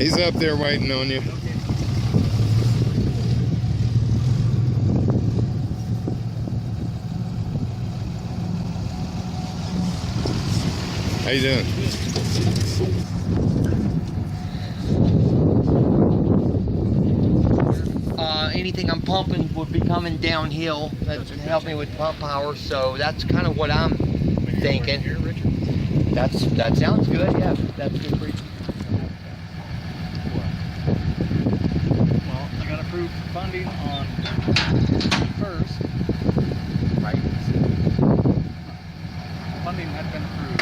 He's up there waiting on you. How you doing? Anything I'm pumping would be coming downhill. That's help me with pump power, so that's kind of what I'm thinking. That sounds good. Yeah, that's good for you. Well, I got approved funding on first. Right. Funding had been approved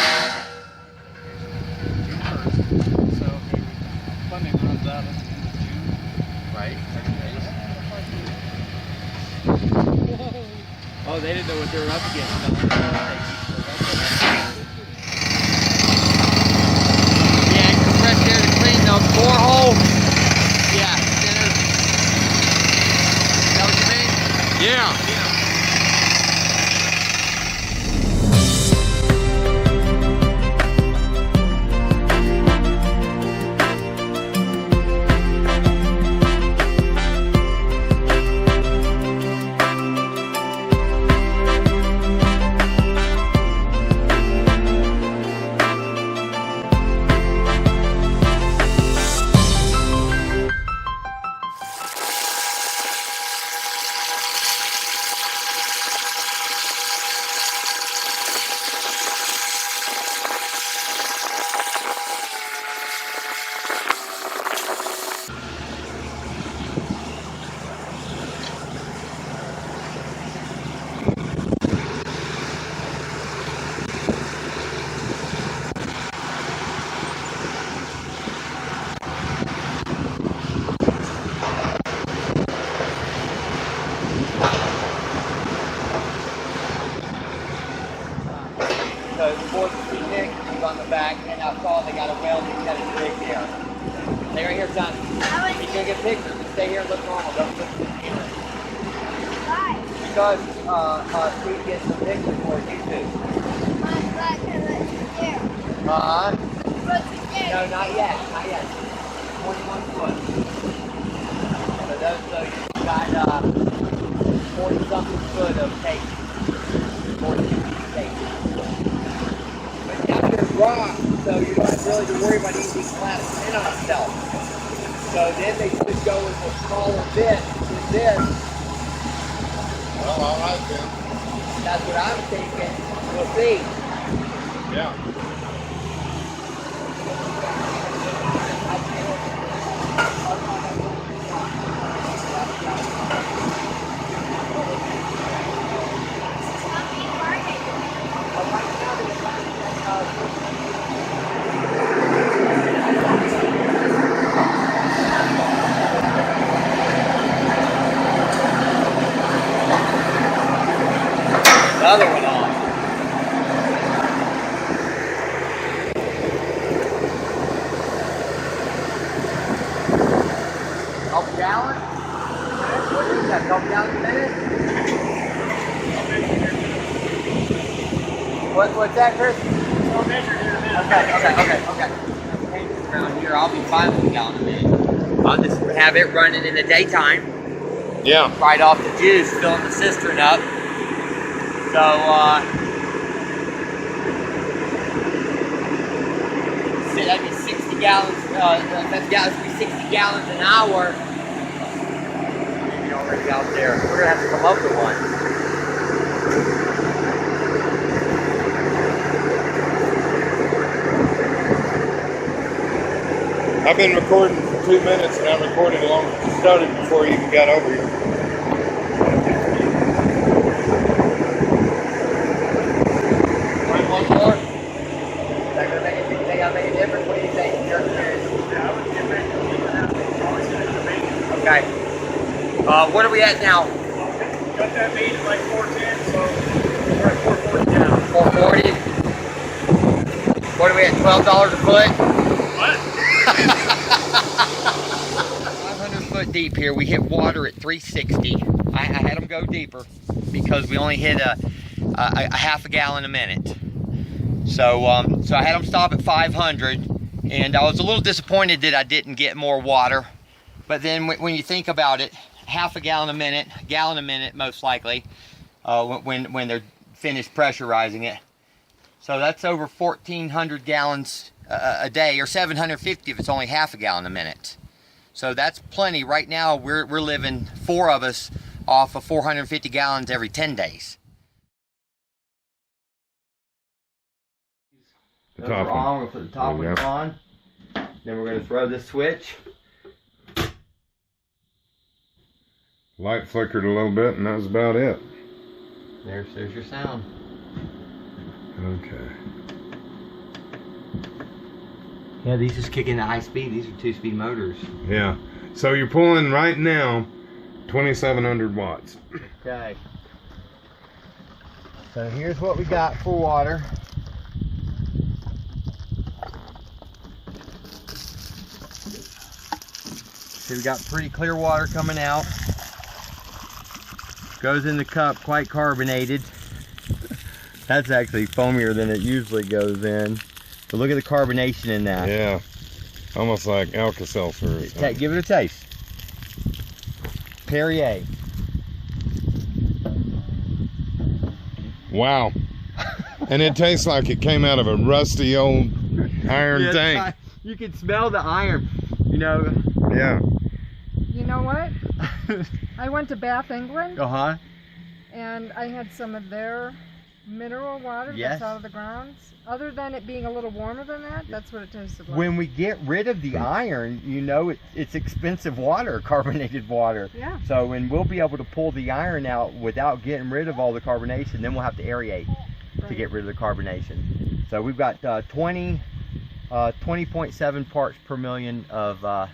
June 1st. So funding runs out at the end of June. Right. Oh, they didn't know what they were up against. Yeah, compressed air to clean the borehole. Yeah, center. Is that what you mean? Yeah. So the boys see Nick, he's on the back, and I saw they got a weld, he's got his rig there. Stay right here, son. He's gonna get pictures. Just stay here and look normal. Don't look at the camera. Why? Because we get some pictures for YouTube. No, not yet. Not yet. 21 foot. So you got 40 something foot of tape. 40 tape. But down there's rock, so you don't have really to worry about anything flat in on itself. So then they should go with a smaller bit with this. Well, all right then. That's what I'm thinking. We'll see. Yeah. Another one on. Couple gallons? What is that? Couple gallons a minute? What's that, Chris? I'll measure here in a minute. Okay. Around here, I'll be fine with a gallon a minute. I'll just have it running in the daytime. Yeah. Right off the juice, filling the cistern up. So, that'd be 60 gallons, that'd be 60 gallons an hour. Maybe already out there. We're gonna have to come up with one. I've been recording for 2 minutes and I recorded long started before you even got over here. One more? Is that gonna make a difference? What do you think? Your experience? Yeah, I would get ready to keep it out. Okay. What are we at now? Got that meat at like 410, so we're at 440 now. 440? What are we at, $12 a foot? What? 500 foot deep here. We hit water at 360. I had them go deeper because we only hit a half a gallon a minute. So I had them stop at 500, And I was a little disappointed that I didn't get more water. But then when you think about it, half a gallon a minute most likely, when they're finished pressurizing it. So that's over 1,400 gallons a day, or 750 if it's only half a gallon a minute. So that's plenty. Right now we're living, 4 of us, off of 450 gallons every 10 days. The top on. one. We'll put the top one on. Then we're going to throw this switch. Light flickered a little bit, and that was about it. There's your sound. Okay. Yeah, these just kick into high speed. These are 2-speed motors. Yeah. So you're pulling right now 2,700 watts. Okay. So here's what we got for water. So we got pretty clear water coming out. Goes in the cup, quite carbonated. That's actually foamier than it usually goes in. But look at the carbonation in that. Yeah. Almost like Alka-Seltzer or something. Give it a taste. Perrier. Wow. And it tastes like it came out of a rusty old iron tank. You can smell the iron, you know. Yeah. You know what? I went to Bath, England, Uh-huh. and I had some of their mineral water Yes. that's out of the grounds. Other than it being a little warmer than that, that's what it tasted like. When we get rid of the iron, you know, it's expensive water, carbonated water. Yeah. So, and we'll be able to pull the iron out without getting rid of all the carbonation. Then we'll have to aerate to get rid of the carbonation. So we've got 20.7 parts per million of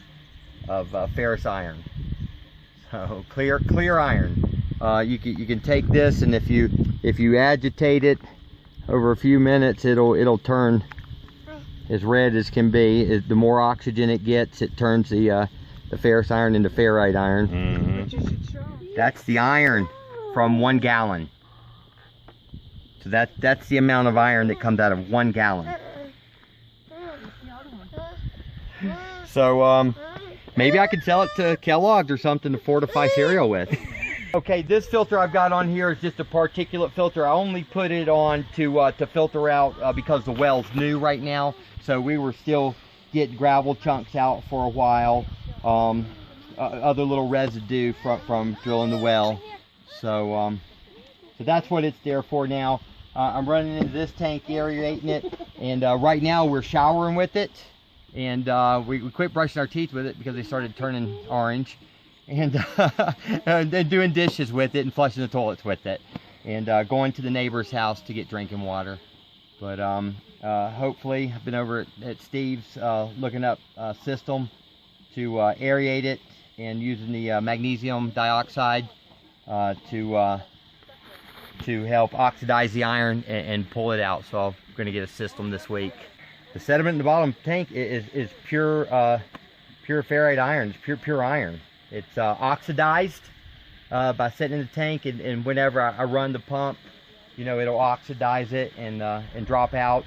ferrous iron. So clear iron. You can take this, and if you agitate it over a few minutes, it'll turn as red as can be. The more oxygen it gets, it turns the ferrous iron into ferrite iron. Mm-hmm. But you should show. That's the iron from 1 gallon. So that's the amount of iron that comes out of 1 gallon. So maybe I could sell it to Kellogg's or something to fortify cereal with. Okay, this filter I've got on here is just a particulate filter. I only put it on to filter out because the well's new right now. So we were still getting gravel chunks out for a while. Other little residue from drilling the well. So that's what it's there for now. I'm running into this tank, aerating it, and right now we're showering with it. And we quit brushing our teeth with it because they started turning orange. And then doing dishes with it and flushing the toilets with it, and going to the neighbor's house to get drinking water. But hopefully, I've been over at Steve's looking up a system to aerate it, and using the magnesium dioxide to help oxidize the iron and pull it out. So I'm going to get a system this week. The sediment in the bottom tank is pure ferrite iron. It's pure iron. It's oxidized by setting in the tank, and whenever I run the pump, you know, it'll oxidize it and drop out.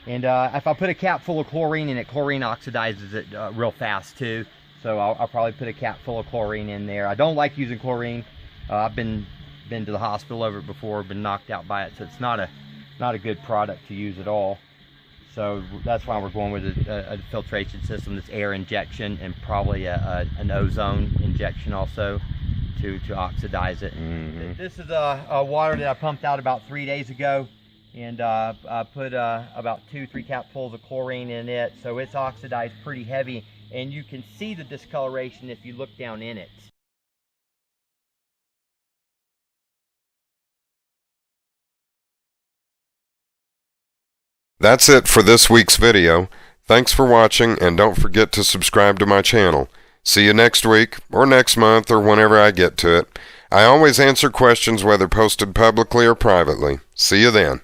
And if I put a cap full of chlorine in it, chlorine oxidizes it real fast too. So I'll probably put a cap full of chlorine in there. I don't like using chlorine. I've been to the hospital over it before, been knocked out by it, so it's not a good product to use at all. So that's why we're going with a filtration system that's air injection, and probably an ozone injection also to oxidize it. Mm-hmm. This is a water that I pumped out about 3 days ago, and I put about 2-3 capfuls of chlorine in it, so it's oxidized pretty heavy, and you can see the discoloration if you look down in it. That's it for this week's video. Thanks for watching, and don't forget to subscribe to my channel. See you next week, or next month, or whenever I get to it. I always answer questions whether posted publicly or privately. See you then.